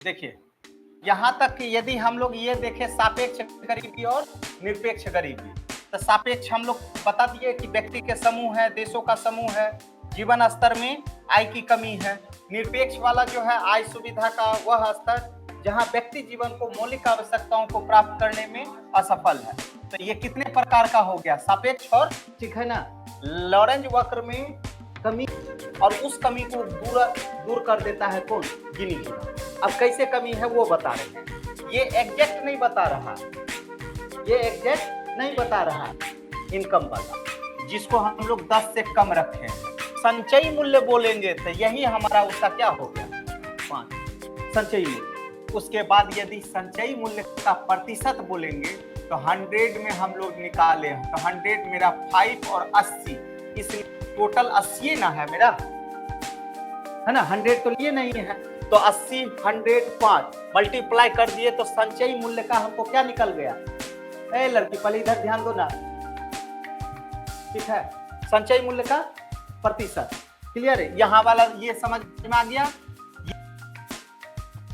देखिए, यहाँ तक कि यदि हम लोग ये देखें सापेक्ष गरीबी और निरपेक्ष गरीबी, तो सापेक्ष हम लोग बता दिए कि व्यक्ति के समूह है, देशों का समूह है, जीवन स्तर में आय की कमी है। निरपेक्ष वाला जो है आय सुविधा का वह स्तर जहाँ व्यक्ति जीवन को मौलिक आवश्यकताओं को प्राप्त करने में असफल है। तो ये कितने प्रकार का हो गया? सापेक्ष और, ठीक है ना। लॉरेंज वक्र में कमी और उस कमी को दूर कर देता है कौन? गिनी-चुना। अब कैसे कमी है वो बता रहे हैं। ये एग्जैक्ट नहीं बता रहा, ये एग्जैक्ट नहीं बता रहा इनकम वाला, जिसको हम लोग 10 से कम रखे हैं। संचयी मूल्य बोलेंगे तो यही हमारा उसका क्या हो गया? 5 संचयी मूल्य। उसके बाद यदि संचयी मूल्य का प्रतिशत बोलेंगे तो 100 में हम लोग निकाले हैं, तो 100 मेरा 5 और 80, इसलिए टोटल 80 ना है मेरा, है ना। 100 तो लिए नहीं है, तो 80 100 5 मल्टीप्लाई कर दिए तो संचयी मूल्य का हमको क्या निकल गया? ए लड़की पहले इधर ध्यान दो ना, ठीक है। संचयी मूल्य का प्रतिशत क्लियर है? यहाँ वाला ये समझ में आ गया।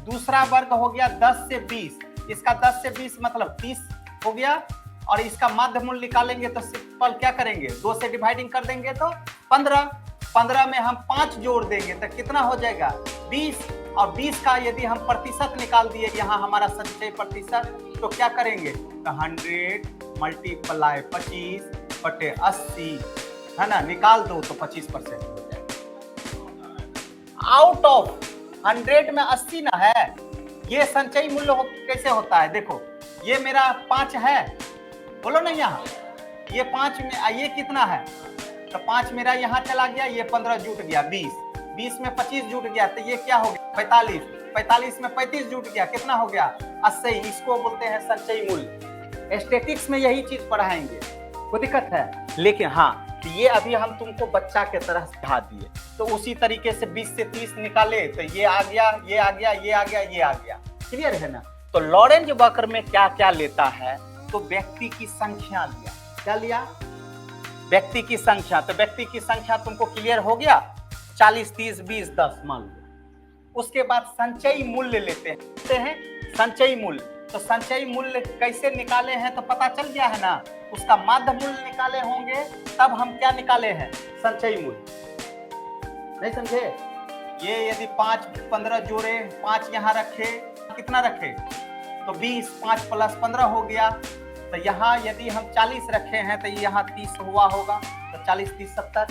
दूसरा वर्ग हो गया 10 से 20, इसका 10 से 20 मतलब 30 हो गया, और इसका माध्य मूल्य निकालेंगे तो सिंपल क्या करेंगे? 2 से डिवाइडिंग कर देंगे तो 15 में हम 5 जोड़ देंगे तो कितना हो जाएगा? 20, और 20 का यदि हम प्रतिशत निकाल दिए यहाँ हमारा संचय प्रतिशत, तो क्या करेंगे? तो 100 मल्टीप्लाई 25/80, है ना, निकाल दो तो 25% हो जाएगा। आउट ऑफ 100 में 80 ना है, ये संचयी मूल्य कैसे होता है? देखो ये मेरा 5 है, बोलो ना, यहाँ ये 5 में ये कितना है? तो 5 मेरा यहाँ चला गया, ये 15 जुट गया, 20 में 25 जुट गया, तो ये क्या हो गया? 45 में 35 जुट गया, कितना हो गया? 80। इसको बोलते हैं संचयी मूल्य। स्टैटिस्टिक्स में यही चीज पढ़ाएंगे, कोई दिक्कत है? लेकिन हाँ, ये अभी हम तुमको बच्चा के तरह सिखा दिए, तो उसी तरीके से 20 से 30 निकाले तो ये आ गया, ये आ गया, ये आ गया, ये आ गया। क्लियर है ना? तो लॉरेंज वक्र में क्या क्या लेता है? तो व्यक्ति की संख्या लिया। क्या लिया? व्यक्ति की संख्या। तो व्यक्ति की संख्या तुमको क्लियर हो गया? 40 30 20 10 मान लो। उसके बाद संचयी मूल्य लेते हैं संचयी मूल्य। तो संचयी मूल्य कैसे निकाले हैं तो पता चल गया है ना। उसका माध्य मूल्य निकाले होंगे तब हम क्या निकाले हैं? संचयी मूल्य। नहीं समझे? ये यदि 5 15 जोड़े, 5 यहाँ रखे, कितना रखे? तो 20, 5 प्लस 15 हो गया। तो यहाँ यदि हम 40 रखे हैं तो यहाँ 30 हुआ होगा, तो 40 30 70,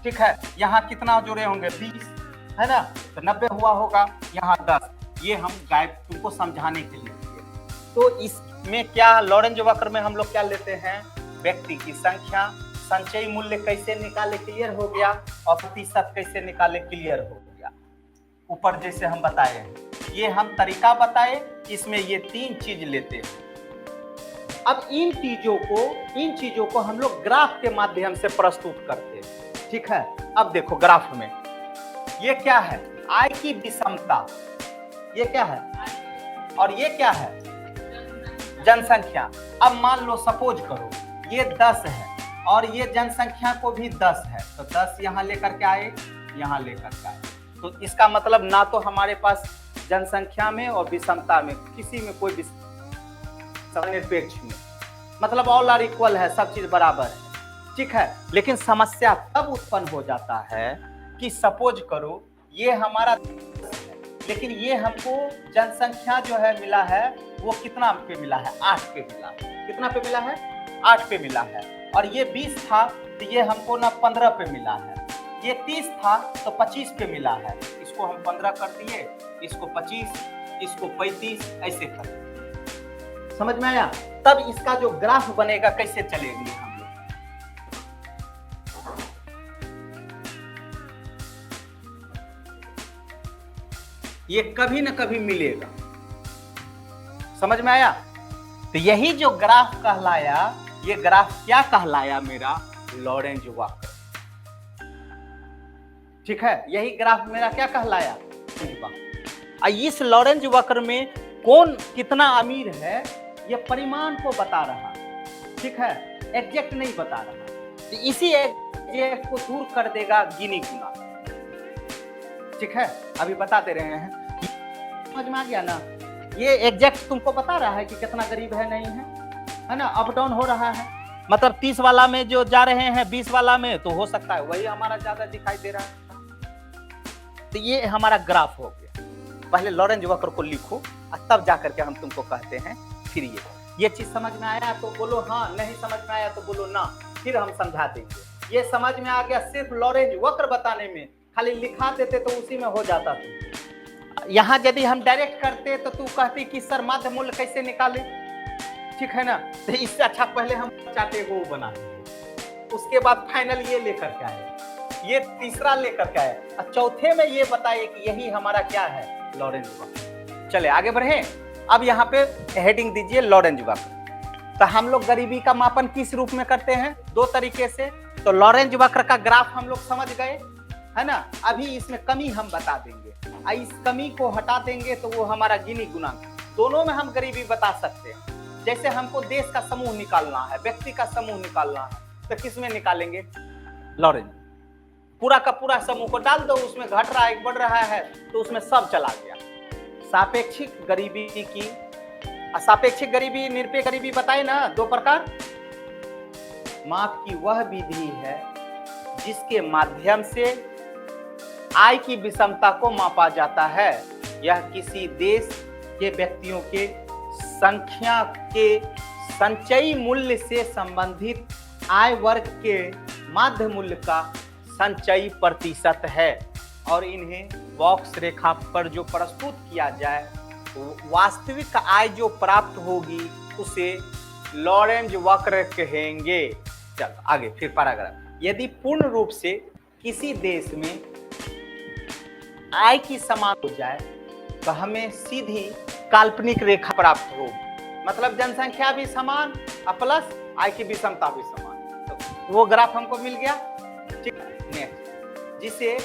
ठीक है। यहाँ कितना जोड़े होंगे? 20, है ना, तो 90 हुआ होगा। यहाँ 10। ये हम गायब तुमको समझाने के लिए। तो इसमें क्या लॉरेंज वक्र में हम लोग क्या लेते हैं? व्यक्ति की संख्या, संचयी मूल्य कैसे निकाले क्लियर हो गया, और प्रतिशत कैसे निकाले क्लियर हो गया। ऊपर जैसे हम बताए हैं, ये हम तरीका बताए, इसमें ये 3 चीज लेते हैं। अब इन चीजों को हम लोग ग्राफ के माध्यम से प्रस्तुत करते हैं, ठीक है। अब देखो ग्राफ में ये क्या है? आय की विषमता। ये क्या है? और ये क्या है? जनसंख्या। अब मान लो सपोज करो ये 10 है और ये जनसंख्या को भी 10 है, तो 10 यहाँ लेकर के आए, यहाँ लेकर के आए, तो इसका मतलब ना तो हमारे पास जनसंख्या में और विषमता में किसी में कोई निरपेक्ष में, मतलब ऑल आर इक्वल है, सब चीज बराबर है, ठीक है। लेकिन समस्या तब उत्पन्न हो जाता है कि सपोज करो ये हमारा है, लेकिन ये हमको जनसंख्या जो है मिला है वो कितना पे मिला है? 8 पे मिला है। कितना पे मिला है? 8 पे मिला है। और ये 20 था तो ये हमको ना 15 पे मिला है। ये 30 था तो 25 पे मिला है। इसको हम 15 कर दिए, इसको 25, इसको 35, ऐसे कर दिए। समझ में आया? तब इसका जो ग्राफ बनेगा कैसे चलेगी हम लोग? ये कभी ना कभी मिलेगा। समझ में आया? तो यही जो ग्राफ कहलाया, ये ग्राफ क्या कहलाया? मेरा लॉरेंज वक्र, ठीक है। यही ग्राफ मेरा क्या कहलाया? इस लॉरेंज वक्र में कौन कितना अमीर है ये परिमाण को बता रहा, ठीक है, एग्जैक्ट नहीं बता रहा। तो इसी एग्जैक्ट को दूर कर देगा गिनी गुना, ठीक है। अभी बता दे रहे हैं समझ में आ गया ना? ये एग्जैक्ट तुमको बता रहा है कि कितना गरीब है नहीं है ना? अप डाउन हो रहा है, मतलब 30 वाला में जो जा रहे हैं 20 वाला में, तो हो सकता है वही हमारा ज्यादा दिखाई दे रहा है। तो ये हमारा ग्राफ हो गया। पहले लॉरेंज वक्र को लिखो और तब जाकर के हम तुमको कहते हैं फिर ये चीज समझ में आया तो बोलो हाँ, नहीं समझ में आया तो बोलो ना, फिर हम समझा देंगे। ये समझ में आ गया सिर्फ लॉरेंज वक्र बताने में, खाली लिखा देते तो उसी में हो जाता था। यहाँ यदि हम डायरेक्ट करते तो तू कहती कि सर माध्य मूल्य कैसे निकाले, ठीक है ना? तो इससे अच्छा पहले हम चाहते वो बना, उसके बाद फाइनल ये लेकर के आए, ये तीसरा लेकर के आए, और चौथे में ये बताइए कि यही हमारा क्या है, लॉरेंज वक्र। चले आगे बढ़े। अब यहाँ पे हेडिंग दीजिए लॉरेंज वक्र। तो हम लोग गरीबी का मापन किस रूप में करते हैं? दो तरीके से। तो लॉरेंज वक्र का ग्राफ हम लोग समझ गए, है ना? अभी इसमें कमी हम बता देंगे, इस कमी को हटा देंगे तो वो हमारा गिनी गुणांक, दोनों में हम गरीबी बता सकते हैं। जैसे हमको देश का समूह निकालना है, व्यक्ति का समूह निकालना है, तो किस में निकालेंगे? लॉरेंज। पूरा का पूरा समूह को डाल दो, उसमें घट रहा है बढ़ रहा है तो उसमें सब चला गया। सापेक्षिक गरीबी की, सापेक्षिक गरीबी, निरपेक्ष गरीबी बताए ना, दो प्रकार। माप की वह विधि है जिसके माध्यम से आय की विषमता को मापा जाता है। यह किसी देश के व्यक्तियों के संख्या के संचयी मूल्य से संबंधित आय वर्ग के माध्य मूल्य का संचयी प्रतिशत है, और इन्हें बॉक्स रेखा पर जो प्रस्तुत किया जाए तो वास्तविक आय जो प्राप्त होगी उसे लॉरेंज वक्र कहेंगे। चलो आगे फिर पैराग्राफ। यदि पूर्ण रूप से किसी देश में आय की समान हो जाए तो हमें सीधी काल्पनिक रेखा प्राप्त होगी, मतलब जनसंख्या भी समान और प्लस आय की विषमता भी समान। तो वो ग्राफ हमको मिल गया, ठीक है? नेक्स्ट, जिसे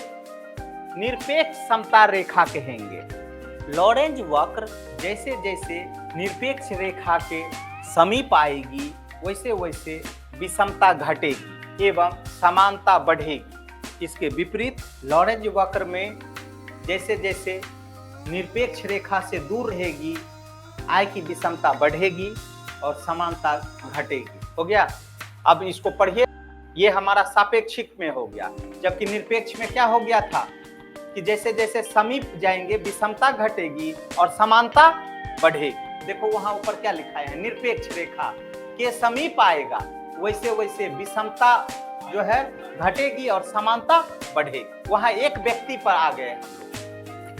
निरपेक्ष समता रेखा कहेंगे। लॉरेंज वक्र जैसे जैसे निरपेक्ष रेखा के समीप आएगी वैसे वैसे विषमता घटेगी एवं समानता बढ़ेगी। इसके विपरीत लॉरेंज वक्र में जैसे जैसे निरपेक्ष रेखा से दूर रहेगी आय की विषमता बढ़ेगी और समानता घटेगी। हो गया? अब इसको पढ़िए। ये हमारा सापेक्षिक में हो गया, जबकि निरपेक्ष में क्या हो गया था कि जैसे जैसे समीप जाएंगे विषमता घटेगी और समानता बढ़ेगी। देखो वहां ऊपर क्या लिखा है, निरपेक्ष रेखा के समीप आएगा वैसे वैसे विषमता जो है घटेगी और समानता बढ़ेगी। वहां एक व्यक्ति पर आ गए हम लोग,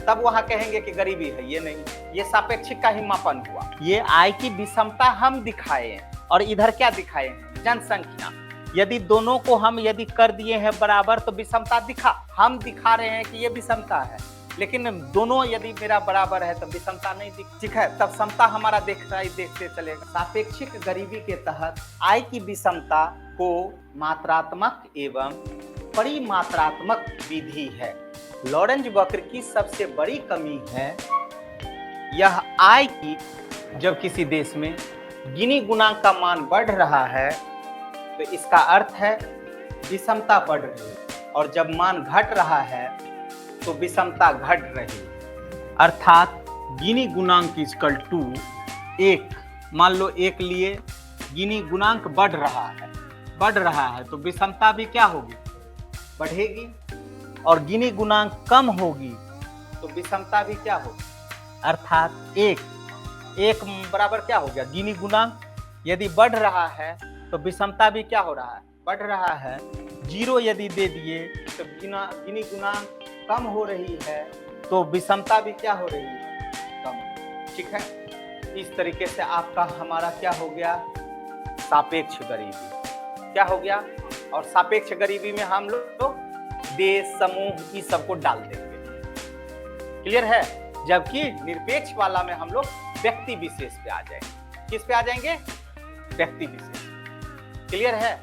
तब वहां कहेंगे कि गरीबी है। ये नहीं, ये सापेक्षिक का ही मापन हुआ। ये आय की विषमता हम दिखाए हैं और इधर क्या दिखाए हैं, जनसंख्या। यदि दोनों को हम यदि कर दिए हैं बराबर तो विषमता हम दिखा रहे हैं कि ये विषमता है, लेकिन दोनों यदि मेरा बराबर है तो विषमता नहीं दिख, ठीक है? तब समता हमारा देखते चलेगा। सापेक्षिक गरीबी के तहत आय की विषमता को मात्रात्मक एवं परिमात्रात्मक विधि है। लॉरेंज वक्र की सबसे बड़ी कमी है यह आय की, जब किसी देश में गिनी गुणांक का मान बढ़ रहा है तो इसका अर्थ है विषमता बढ़ रही है, और जब मान घट रहा है तो विषमता घट रही, अर्थात गिनी गुणांक इक्वल टू 1। मान लो 1 लिए गिनी गुणांक बढ़ रहा है तो विषमता भी क्या होगी, बढ़ेगी, और गिनी गुणांक कम होगी तो विषमता भी क्या होगी, अर्थात 1 बराबर क्या हो गया, गिनी गुणांक यदि बढ़ रहा है तो विषमता भी क्या हो रहा है, बढ़ रहा है। 0 यदि दे दिए तो गिनी गुणांक कम हो रही है तो विषमता भी क्या हो रही है, कम, ठीक है? इस तरीके से आपका हमारा क्या हो गया, सापेक्ष गरीबी क्या हो गया। और सापेक्ष गरीबी में हम लोग देश, समूह इस सबको डाल देंगे, क्लियर है? जबकि निरपेक्ष वाला में हम लोग व्यक्ति विशेष पे आ जाएंगे। किस पे आ जाएंगे, व्यक्ति विशेष। क्लियर है?